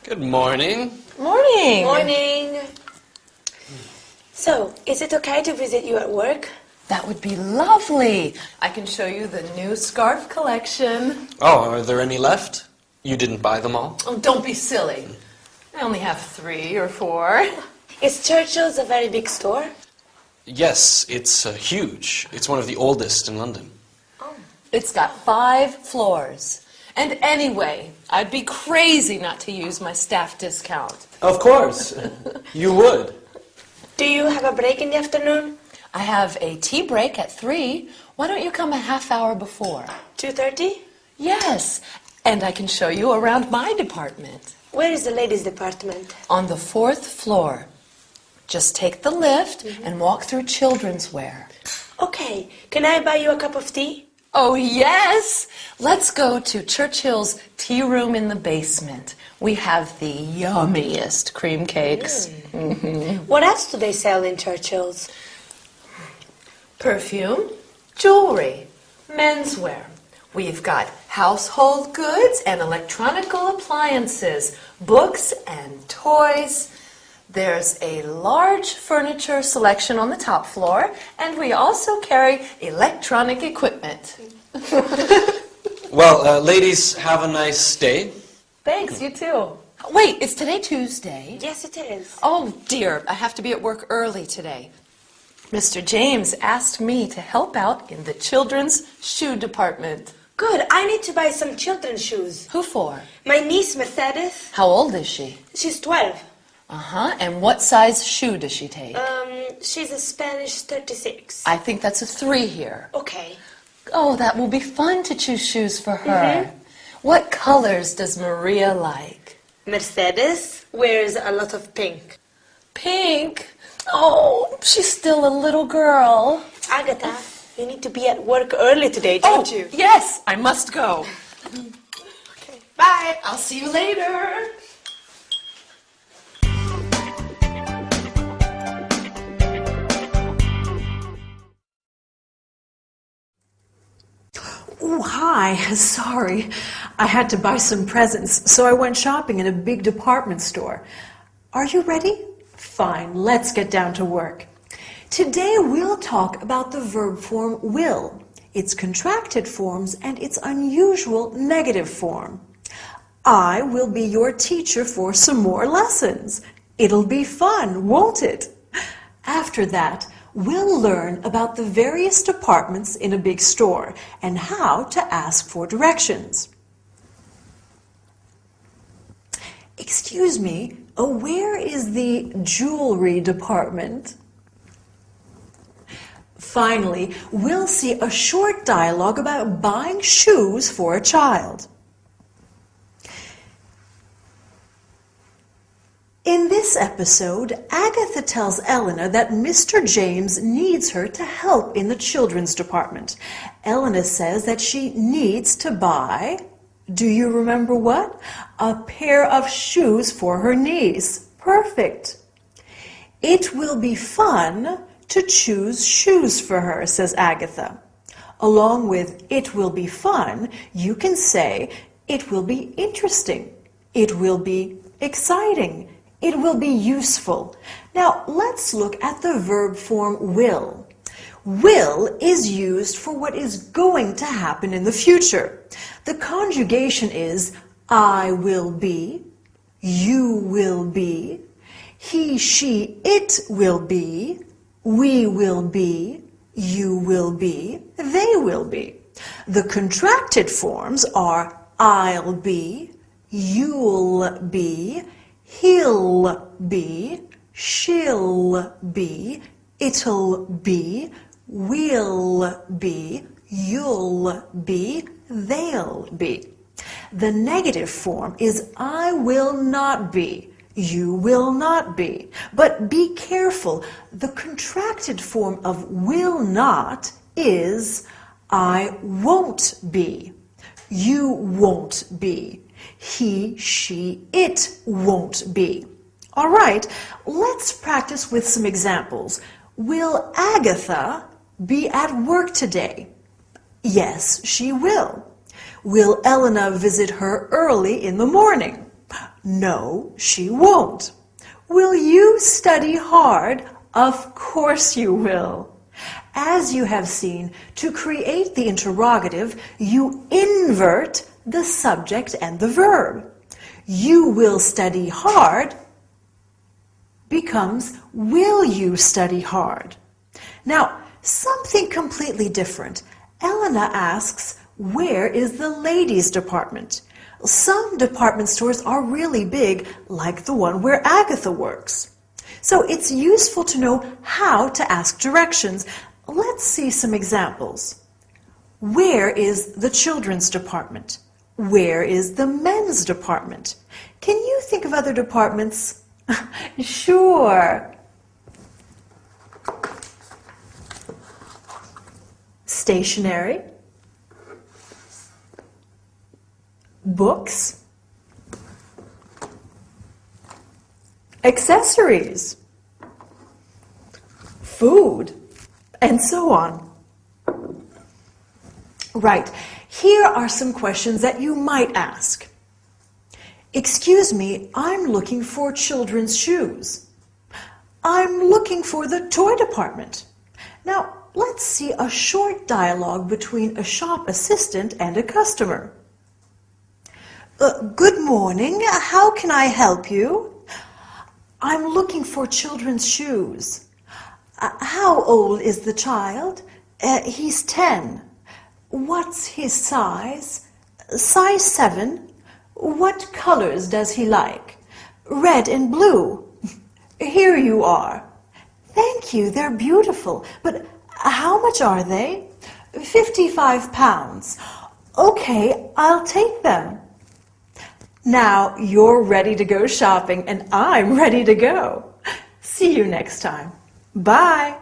Good morning. Morning. Morning. So, is it okay to visit you at work? That would be lovely. I can show you the new scarf collection. Oh, are there any left? You didn't buy them all? Oh, don't be silly. I only have 3 or 4. Is Churchill's a very big store? Yes, it's huge. It's one of the oldest in London. Oh. It's got 5 floors. And anyway, I'd be crazy not to use my staff discount. Of course. You would. Do you have a break in the afternoon? I have a tea break at 3. Why don't you come a half hour before? 2:30? Yes, and I can show you around my department. Where is the ladies' department? On the 4th floor. Just take the lift and walk through children's wear. Okay, can I buy you a cup of tea? Oh, yes! Let's go to Churchill's tea room in the basement. We have the yummiest cream cakes. What else do they sell in Churchill's? Perfume, jewelry, menswear. We've got household goods and electronical appliances, books and toys. There's a large furniture selection on the top floor, and we also carry electronic equipment. Well, ladies, have a nice day. Thanks, you too. Wait, is today Tuesday? Yes, it is. Oh, dear, I have to be at work early today. Mr. James asked me to help out in the children's shoe department. Good, I need to buy some children's shoes. Who for? My niece, Mercedes. How old is she? She's 12. Uh-huh, and what size shoe does she take? She's a Spanish 36. I think that's a 3 here. Okay. Oh, that will be fun to choose shoes for her. What colors does Maria like? Mercedes wears a lot of pink. Pink? Oh, she's still a little girl. Agatha, you need to be at work early today, don't you? Yes, I must go. Okay. Bye. I'll see you later. Oh, hi. Sorry. I had to buy some presents, so I went shopping in a big department store. Are you ready? Fine, let's get down to work. Today we'll talk about the verb form will, its contracted forms, and its unusual negative form. I will be your teacher for some more lessons. It'll be fun, won't it? After that, we'll learn about the various departments in a big store and how to ask for directions. Excuse me, where is the jewelry department? Finally, we'll see a short dialogue about buying shoes for a child. In this episode, Agatha tells Elena that Mr. James needs her to help in the children's department. Elena says that she needs to buy, do you remember what? A pair of shoes for her niece. Perfect. It will be fun to choose shoes for her, says Agatha. Along with it will be fun, you can say it will be interesting. It will be exciting. It will be useful. Now, let's look at the verb form will. Will is used for what is going to happen in the future. The conjugation is I will be, you will be, he, she, it will be, we will be, you will be, they will be. The contracted forms are I'll be, you'll be, he'll be, she'll be, it'll be, we'll be, you'll be, they'll be. The negative form is I will not be, you will not be. But be careful, the contracted form of will not is I won't be, you won't be, he, she, it won't be. All right, let's practice with some examples. Will Agatha be at work today? Yes, she will. Will Elena visit her early in the morning? No, she won't. Will you study hard? Of course you will. As you have seen, to create the interrogative, you invert the subject and the verb. You will study hard becomes will you study hard. Now, something completely different. Elena asks, where is the ladies' department? Some department stores are really big, like the one where Agatha works. So it's useful to know how to ask directions. Let's see some examples. Where is the children's department? Where is the men's department? Can you think of other departments? Sure. Stationery, books, accessories, food, and so on. Right, here are some questions that you might ask. Excuse me, I'm looking for children's shoes. I'm looking for the toy department. Now, let's see a short dialogue between a shop assistant and a customer. Good morning, how can I help you? I'm looking for children's shoes. How old is the child? He's 10. What's his size? Size 7. What colors does he like? Red and blue. Here you are. Thank you, they're beautiful. But how much are they? 55 pounds. Okay, I'll take them. Now you're ready to go shopping and I'm ready to go. See you next time. Bye.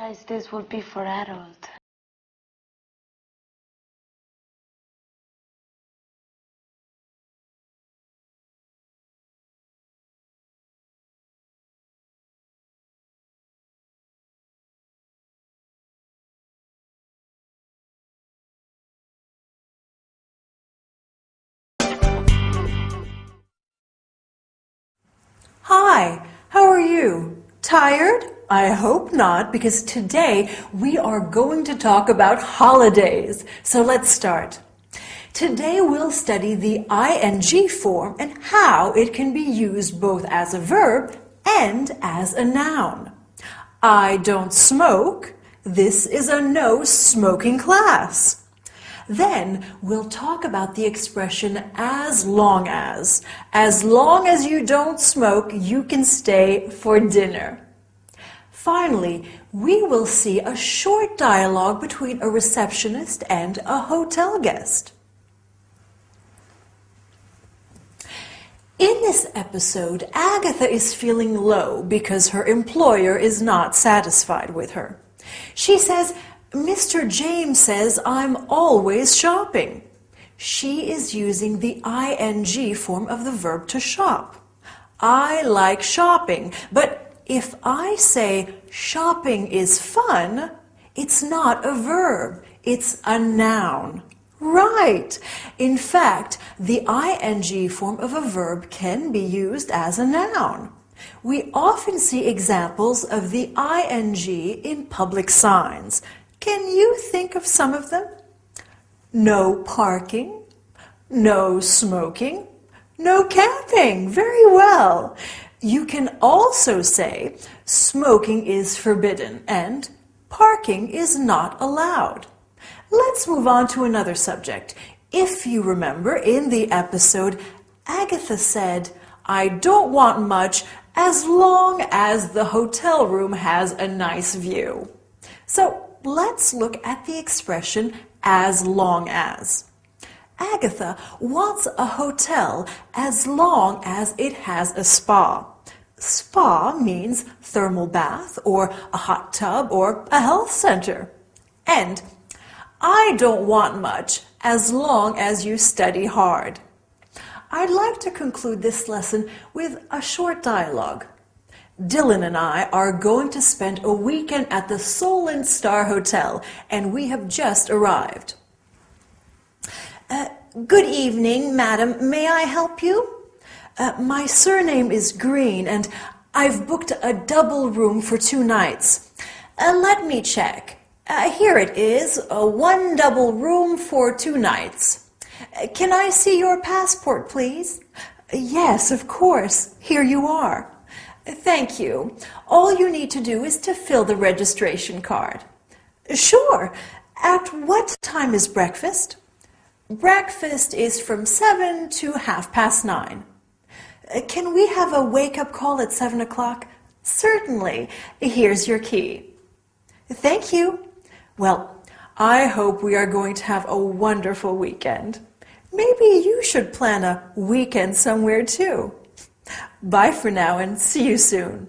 surprised this will be for adult. Hi, how are you? Tired? I hope not, because today we are going to talk about holidays. So let's start. Today we'll study the ing form and how it can be used both as a verb and as a noun. I don't smoke. This is a no smoking class. Then we'll talk about the expression as long as. As long as you don't smoke, you can stay for dinner. Finally, we will see a short dialogue between a receptionist and a hotel guest. In this episode, Agatha is feeling low because her employer is not satisfied with her. She says, Mr. James says I'm always shopping. She is using the ing form of the verb to shop. I like shopping, but if I say shopping is fun, it's not a verb, it's a noun. Right. In fact, the ing form of a verb can be used as a noun. We often see examples of the ing in public signs. Can you think of some of them? No parking, no smoking, no camping. Very well. You can also say smoking is forbidden and parking is not allowed. Let's move on to another subject. If you remember, in the episode, Agatha said, I don't want much as long as the hotel room has a nice view. So let's look at the expression as long as. Agatha wants a hotel as long as it has a spa. Spa means thermal bath or a hot tub or a health center. And I don't want much as long as you study hard. I'd like to conclude this lesson with a short dialogue. Dylan and I are going to spend a weekend at the Solent Star Hotel, and we have just arrived. Good evening, madam. May I help you? My surname is Green, and I've booked a double room for 2 nights. Let me check. Here it is, one double room for 2 nights. Can I see your passport, please? Yes, of course. Here you are. Thank you. All you need to do is to fill the registration card. Sure. At what time is breakfast? Breakfast is from 7 to 9:30. Can we have a wake-up call at 7 o'clock? Certainly. Here's your key. Thank you. Well, I hope we are going to have a wonderful weekend. Maybe you should plan a weekend somewhere too. Bye for now and see you soon.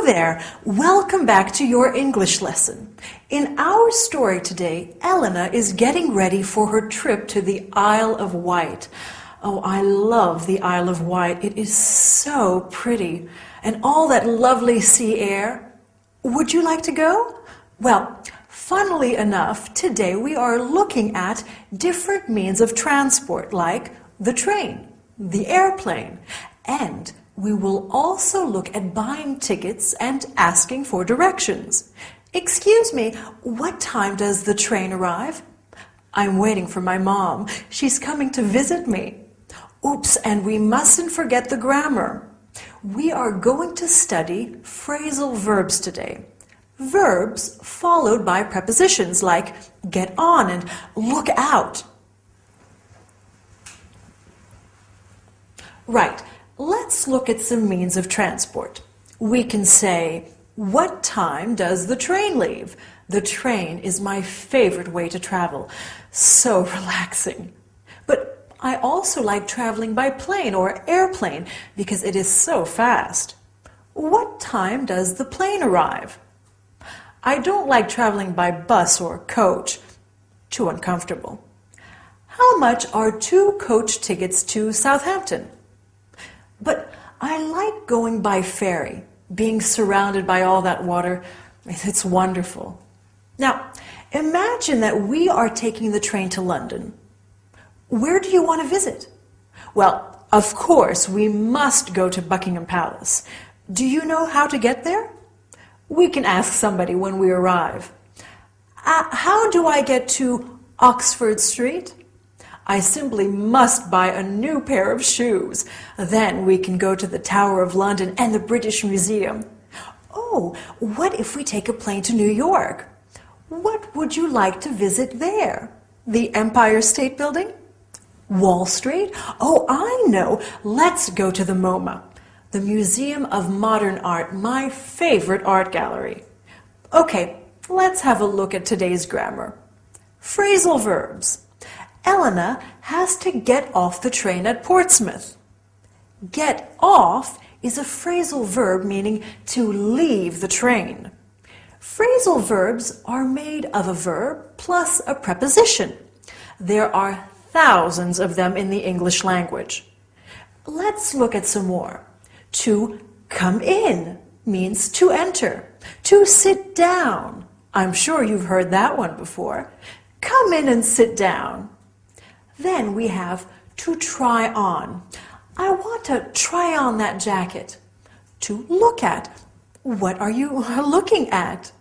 Hello there. Welcome back to your English lesson. In our story today, Elena is getting ready for her trip to the Isle of Wight. Oh, I love the Isle of Wight. It is so pretty. And all that lovely sea air. Would you like to go? Well, funnily enough, today we are looking at different means of transport, like the train, the airplane, and we will also look at buying tickets and asking for directions. Excuse me, what time does the train arrive? I'm waiting for my mom. She's coming to visit me. Oops, and we mustn't forget the grammar. We are going to study phrasal verbs today. Verbs followed by prepositions like get on and look out. Right. Let's look at some means of transport. We can say, what time does the train leave? The train is my favorite way to travel. So relaxing. But I also like traveling by plane or airplane because it is so fast. What time does the plane arrive? I don't like traveling by bus or coach. Too uncomfortable. How much are 2 coach tickets to Southampton? But I like going by ferry, being surrounded by all that water. It's wonderful. Now, imagine that we are taking the train to London. Where do you want to visit? Well, of course, we must go to Buckingham Palace. Do you know how to get there? We can ask somebody when we arrive. How do I get to Oxford Street? I simply must buy a new pair of shoes. Then we can go to the Tower of London and the British Museum. Oh, what if we take a plane to New York? What would you like to visit there? The Empire State Building? Wall Street? Oh, I know. Let's go to the MoMA, the Museum of Modern Art, my favorite art gallery. Okay, let's have a look at today's grammar. Phrasal verbs. Elena has to get off the train at Portsmouth. Get off is a phrasal verb meaning to leave the train. Phrasal verbs are made of a verb plus a preposition. There are thousands of them in the English language. Let's look at some more. To come in means to enter. To sit down. I'm sure you've heard that one before. Come in and sit down. Then we have to try on. I want to try on that jacket. To look at. What are you looking at?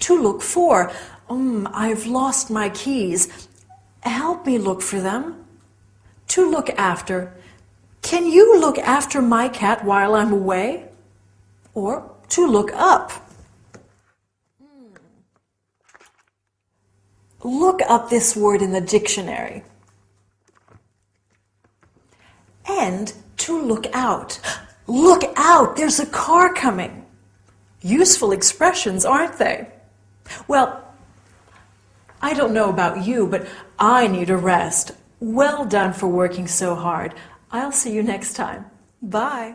To look for. I've lost my keys. Help me look for them. To look after. Can you look after my cat while I'm away? Or to look up. Look up this word in the dictionary. And to look out. Look out, there's a car coming. Useful expressions, aren't they? Well, I don't know about you, but I need a rest. Well done for working so hard. I'll see you next time. Bye.